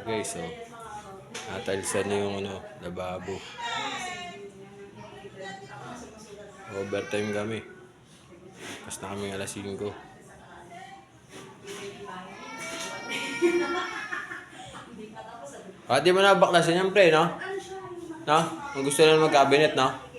Guys, so natalisan na yung lababo. Overtime kami. Pas na kami alas 5. Di mo na baklasin yan, pre, no? No? Kung gusto na mag-cabinet, no?